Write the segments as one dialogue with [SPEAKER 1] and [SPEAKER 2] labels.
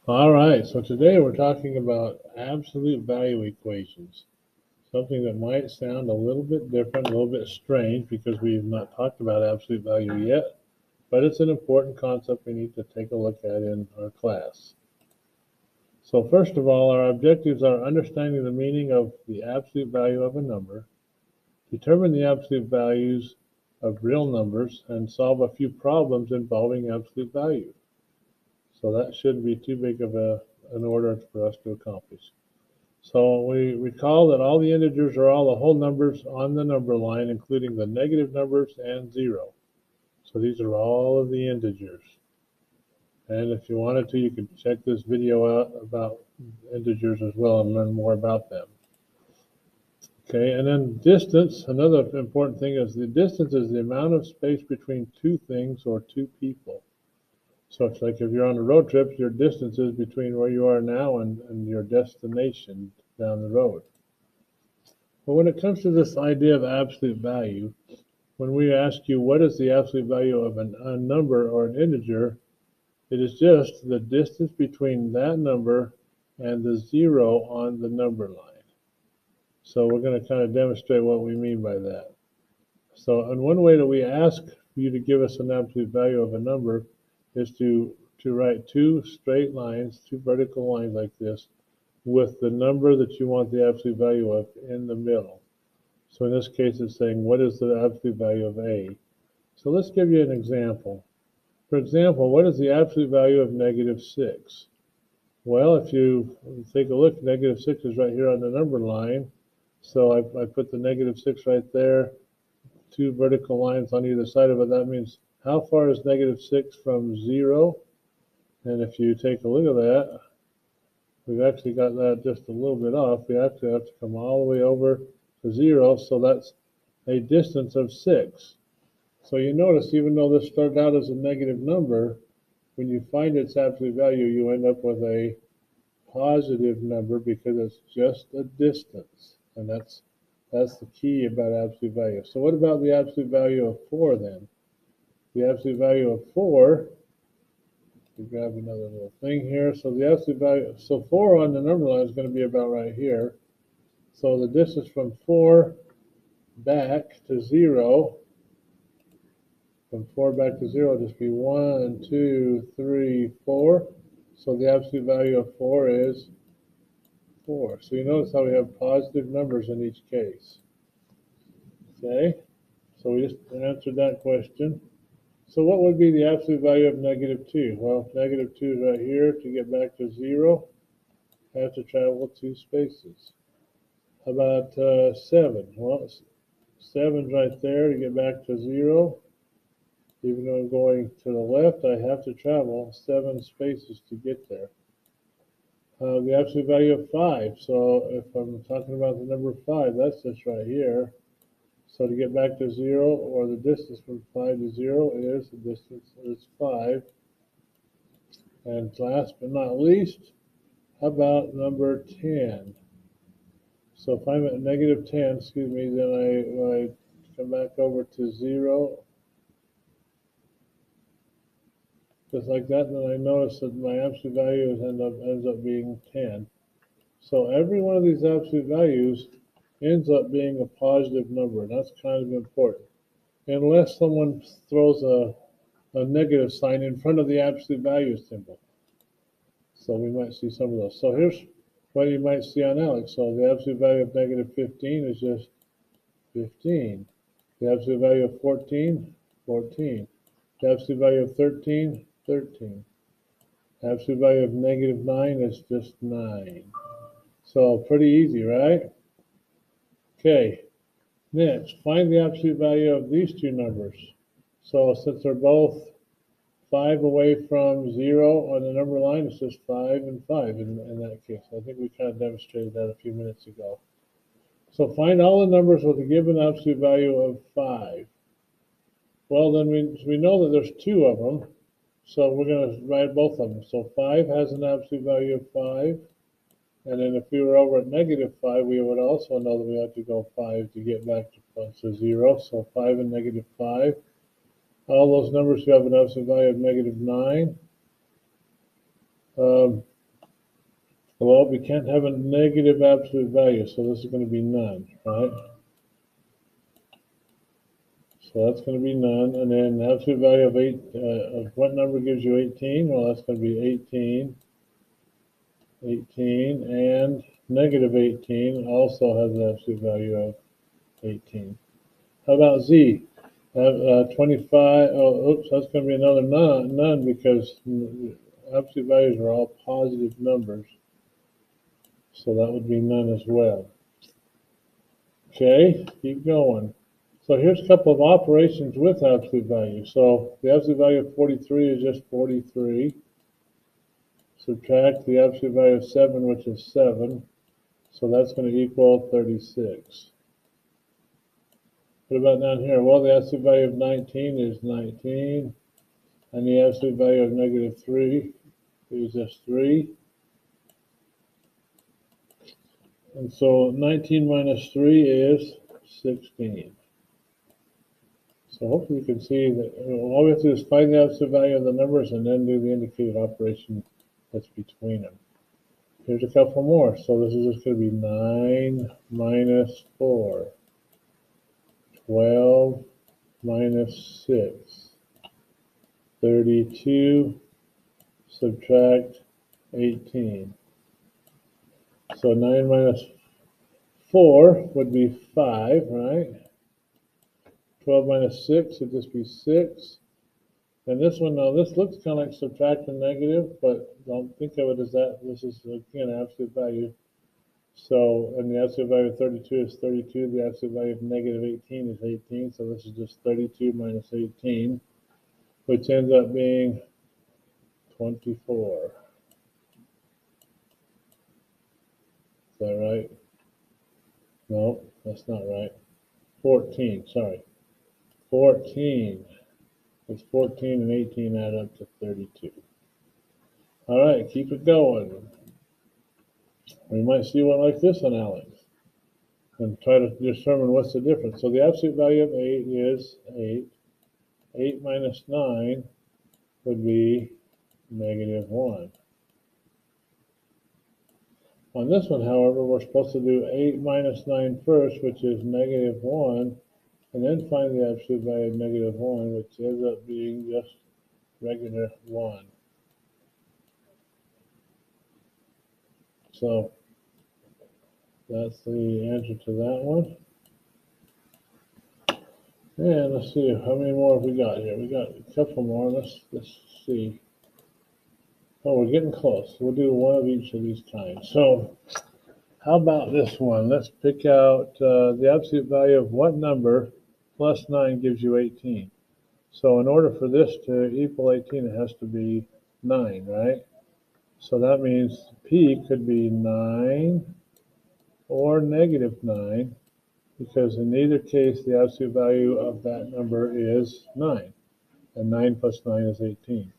[SPEAKER 1] All right, so today we're talking about absolute value equations, something that might sound a little bit different, a little bit strange because we've not talked about absolute value yet, but it's an important concept we need to take a look at in our class. So first of all, our objectives are understanding the meaning of the absolute value of a number, determine the absolute values of real numbers, and solve a few problems involving absolute value. So that shouldn't be too big of an order for us to accomplish. So we recall that all the integers are all the whole numbers on the number line, including the negative numbers and zero. So these are all of the integers. And if you wanted to, you could check this video out about integers as well and learn more about them. Okay, and then distance, another important thing is the distance is the amount of space between two things or two people. So it's like if you're on a road trip, your distance is between where you are now and your destination down the road. But when it comes to this idea of absolute value, when we ask you what is the absolute value of a number or an integer, it is just the distance between that number and the zero on the number line. So we're going to kind of demonstrate what we mean by that. So in one way that we ask you to give us an absolute value of a number is to write two straight lines, two vertical lines like this, with the number that you want the absolute value of in the middle. So in this case, it's saying, what is the absolute value of A? So let's give you an example. For example, what is the absolute value of negative 6? Well, if you take a look, negative 6 is right here on the number line. So I put the negative 6 right there, two vertical lines on either side of it. That means how far is negative 6 from 0? And if you take a look at that, we've actually got that just a little bit off. We actually have to come all the way over to 0, so that's a distance of 6. So you notice, even though this started out as a negative number, when you find its absolute value, you end up with a positive number because it's just a distance. And that's the key about absolute value. So what about the absolute value of 4 then? The absolute value of 4, we grab another little thing here. So the absolute value, so 4 on the number line is going to be about right here. So the distance from 4 back to 0, from 4 back to 0, just be 1, 2, 3, 4. So the absolute value of 4 is 4. So you notice how we have positive numbers in each case. Okay, so we just answered that question. So what would be the absolute value of negative 2? Well, negative 2 is right here. To get back to 0, I have to travel 2 spaces. How about 7? Well, 7's right there. To get back to 0, even though I'm going to the left, I have to travel 7 spaces to get there. The absolute value of 5. So if I'm talking about the number 5, that's just right here. So to get back to 0, or the distance from 5 to 0 is, the distance is 5. And last but not least, how about number 10? So if I'm at negative 10, excuse me, then when I come back over to 0, just like that, then I notice that my absolute value ends up being 10. So every one of these absolute values ends up being a positive number, and that's kind of important. Unless someone throws a negative sign in front of the absolute value symbol. So we might see some of those. So here's what you might see on Alex. So the absolute value of negative 15 is just 15. The absolute value of 14, 14. The absolute value of 13, 13. The absolute value of negative 9 is just 9. So pretty easy, right? Okay, next, find the absolute value of these two numbers. So since they're both 5 away from 0 on the number line, it's just 5 and 5 in that case. I think we kind of demonstrated that a few minutes ago. So find all the numbers with a given absolute value of 5. Well, then we know that there's 2 of them, so we're going to write both of them. So 5 has an absolute value of 5. And then if we were over at negative 5, we would also know that we have to go 5 to get back to 0. So 5 and negative 5. All those numbers who have an absolute value of negative 9. well, we can't have a negative absolute value, so this is going to be none, right? So that's going to be none, and then the absolute value of of what number gives you 18? Well, that's going to be 18, and negative 18 also has an absolute value of 18. How about Z? 25, oh, oops, that's going to be another none because absolute values are all positive numbers. So that would be none as well. Okay, keep going. So here's a couple of operations with absolute value. So the absolute value of 43 is just 43. Subtract the absolute value of 7, which is 7. So that's going to equal 36. What about down here? Well, the absolute value of 19 is 19. And the absolute value of negative 3 is just 3. And so 19 minus 3 is 16. So hopefully you can see that all we have to do is find the absolute value of the numbers and then do the indicated operation that's between them. Here's a couple more. So this is just going to be 9 minus 4, 12 minus 6, 32, subtract 18. So 9 minus 4 would be 5, right? 12 minus 6 would just be 6. And this one, now this looks kind of like subtracting negative, but don't think of it as that. This is, again, absolute value. So, and the absolute value of 32 is 32. The absolute value of negative 18 is 18. So this is just 32 minus 18, which ends up being 24. Is that right? No, that's not right. 14, sorry. 14. It's 14 and 18 add up to 32. All right, keep it going. We might see one like this one, Alex, and try to determine what's the difference. So the absolute value of 8 is 8. 8 minus 9 would be negative 1. On this one, however, we're supposed to do 8 minus 9 first, which is negative 1, and then find the absolute value of negative 1, which ends up being just regular 1. So that's the answer to that one. And let's see, how many more have we got here? We got a couple more. Let's see. Oh, we're getting close. We'll do one of each of these kinds. So how about this one? Let's pick out the absolute value of what number plus 9 gives you 18. So in order for this to equal 18, it has to be 9, right? So that means P could be 9 or negative 9, because in either case, the absolute value of that number is 9. And 9 plus 9 is 18.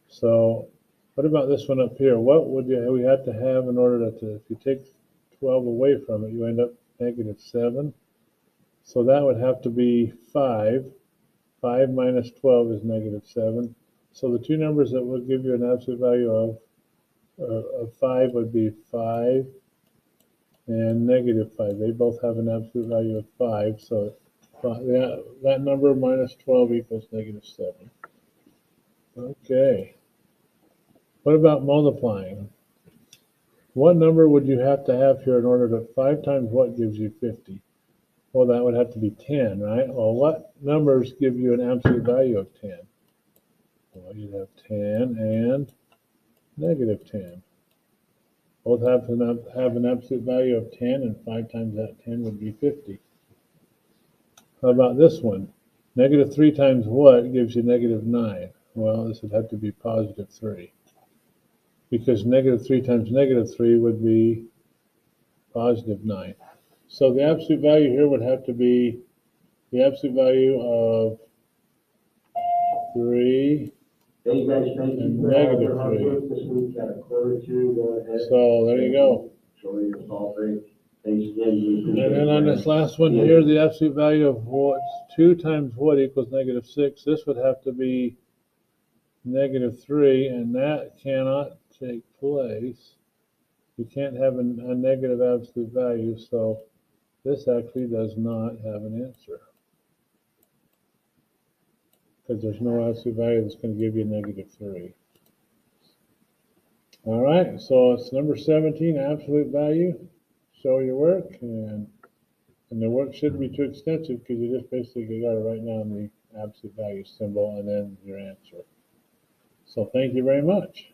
[SPEAKER 1] So what about this one up here? What would we have to have in order to, if you take 12 away from it, you end up negative 7. So that would have to be 5. 5 minus 12 is negative 7. So the two numbers that will give you an absolute value of 5 would be 5 and negative 5. They both have an absolute value of 5. So that number minus 12 equals negative 7. Okay. What about multiplying? What number would you have to have here in order to 5 times what gives you 50? Well, that would have to be 10, right? Well, what numbers give you an absolute value of 10? Well, you'd have 10 and negative 10. Both have an absolute value of 10, and 5 times that 10 would be 50. How about this one? Negative 3 times what gives you negative 9? Well, this would have to be positive 3. Because negative 3 times negative 3 would be positive 9. So the absolute value here would have to be the absolute value of 3 and negative 3. So there you go. And then on this last one here, the absolute value of what 2 times what equals negative 6. This would have to be negative 3, and that cannot take place You can't have a negative absolute value, so this actually does not have an answer. Because there's no absolute value that's going to give you -3. All right, so it's number 17, absolute value. Show your work, and the work shouldn't be too extensive because you just basically got to write down the absolute value symbol and then your answer. So thank you very much.